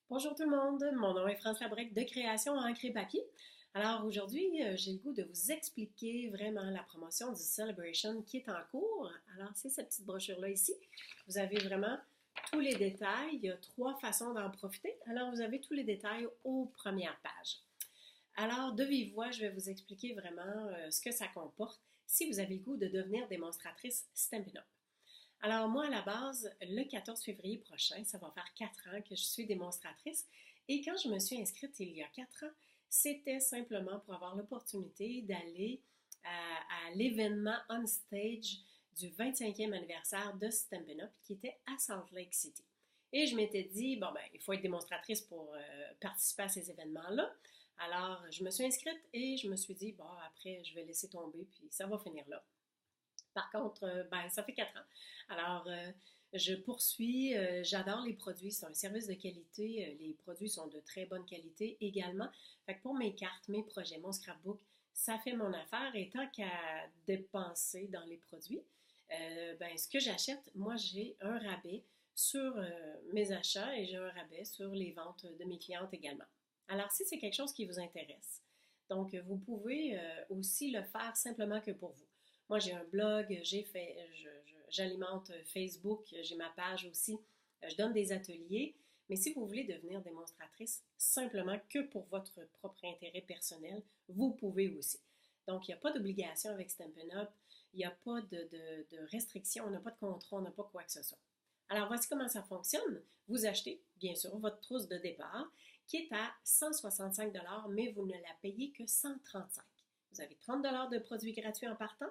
Bonjour tout le monde, mon nom est France Labrec de Création Encre et Papier. Alors aujourd'hui, j'ai le goût de vous expliquer vraiment la promotion du Celebration qui est en cours. Alors c'est cette petite brochure-là ici. Vous avez vraiment tous les détails. Il y a 3 façons d'en profiter. Alors vous avez tous les détails aux premières pages. Alors de vive voix, je vais vous expliquer vraiment ce que ça comporte si vous avez le goût de devenir démonstratrice Stampin' Up! Alors moi, à la base, le 14 février prochain, ça va faire 4 ans que je suis démonstratrice. Et quand je me suis inscrite il y a 4 ans, c'était simplement pour avoir l'opportunité d'aller à l'événement On Stage du 25e anniversaire de Stampin' Up! Qui était à Salt Lake City. Et je m'étais dit, bon ben, il faut être démonstratrice pour participer à ces événements-là. Alors, je me suis inscrite et je me suis dit, bon, après, je vais laisser tomber, puis ça va finir là. Par contre, ben, ça fait 4 ans. Alors, je poursuis. J'adore les produits. C'est un service de qualité. Les produits sont de très bonne qualité également. Fait que pour mes cartes, mes projets, mon scrapbook, ça fait mon affaire. Et tant qu'à dépenser dans les produits, ben, ce que j'achète, moi, j'ai un rabais sur mes achats et j'ai un rabais sur les ventes de mes clientes également. Alors, si c'est quelque chose qui vous intéresse, donc vous pouvez aussi le faire simplement que pour vous. Moi, j'ai un blog, j'alimente Facebook, j'ai ma page aussi, je donne des ateliers. Mais si vous voulez devenir démonstratrice simplement que pour votre propre intérêt personnel, vous pouvez aussi. Donc, il n'y a pas d'obligation avec Stampin' Up, il n'y a pas de restriction, on n'a pas de contrat, on n'a pas quoi que ce soit. Alors, voici comment ça fonctionne. Vous achetez, bien sûr, votre trousse de départ qui est à 165 mais vous ne la payez que 135. Vous avez 30 de produits gratuits en partant.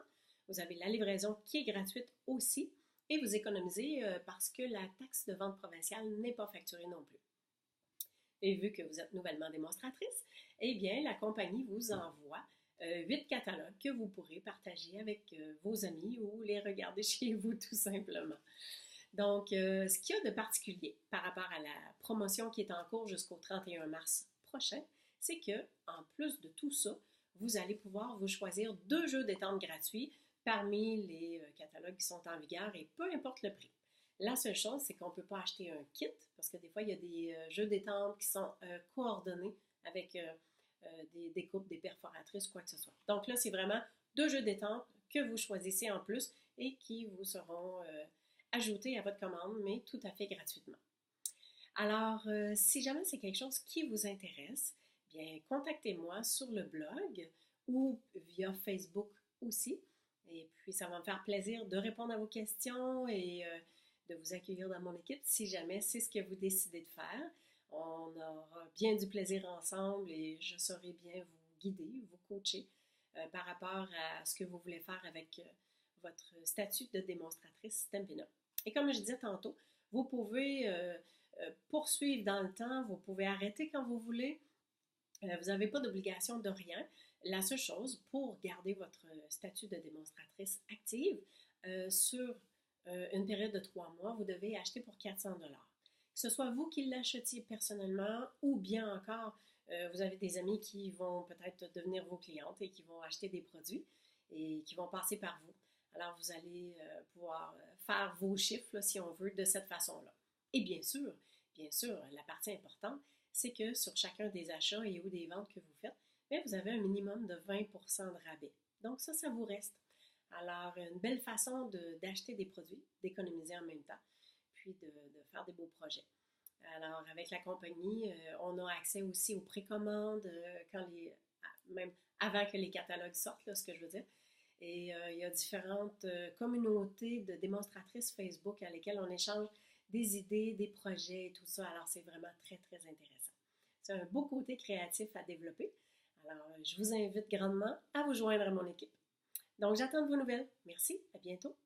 Vous avez la livraison qui est gratuite aussi et vous économisez parce que la taxe de vente provinciale n'est pas facturée non plus. Et vu que vous êtes nouvellement démonstratrice, eh bien, la compagnie vous envoie 8 catalogues que vous pourrez partager avec vos amis ou les regarder chez vous tout simplement. Donc, ce qu'il y a de particulier par rapport à la promotion qui est en cours jusqu'au 31 mars prochain, c'est que en plus de tout ça, vous allez pouvoir vous choisir 2 jeux détente gratuits parmi les catalogues qui sont en vigueur et peu importe le prix. La seule chose, c'est qu'on ne peut pas acheter un kit parce que des fois, il y a des jeux d'étampes qui sont coordonnés avec des découpes, des perforatrices, quoi que ce soit. Donc là, c'est vraiment 2 jeux d'étampes que vous choisissez en plus et qui vous seront ajoutés à votre commande, mais tout à fait gratuitement. Alors, si jamais c'est quelque chose qui vous intéresse, bien, contactez-moi sur le blog ou via Facebook aussi. Et puis, ça va me faire plaisir de répondre à vos questions et de vous accueillir dans mon équipe si jamais c'est ce que vous décidez de faire. On aura bien du plaisir ensemble et je saurai bien vous guider, vous coacher par rapport à ce que vous voulez faire avec votre statut de démonstratrice Stampin' Up! Et comme je disais tantôt, vous pouvez poursuivre dans le temps, vous pouvez arrêter quand vous voulez. Vous n'avez pas d'obligation de rien. La seule chose, pour garder votre statut de démonstratrice active, sur une période de 3 mois, vous devez acheter pour 400 Que ce soit vous qui l'achetiez personnellement ou bien encore, vous avez des amis qui vont peut-être devenir vos clientes et qui vont acheter des produits et qui vont passer par vous. Alors, vous allez pouvoir faire vos chiffres, là, si on veut, de cette façon-là. Et bien sûr, la partie importante, c'est que sur chacun des achats et ou des ventes que vous faites, bien, vous avez un minimum de 20% de rabais. Donc ça vous reste. Alors, une belle façon d'acheter des produits, d'économiser en même temps, puis de faire des beaux projets. Alors, avec la compagnie, on a accès aussi aux précommandes, même avant que les catalogues sortent, là, ce que je veux dire. Et il y a différentes communautés de démonstratrices Facebook à lesquelles on échange des idées, des projets et tout ça. Alors, c'est vraiment très, très intéressant. C'est un beau côté créatif à développer. Alors, je vous invite grandement à vous joindre à mon équipe. Donc, j'attends de vos nouvelles. Merci, à bientôt.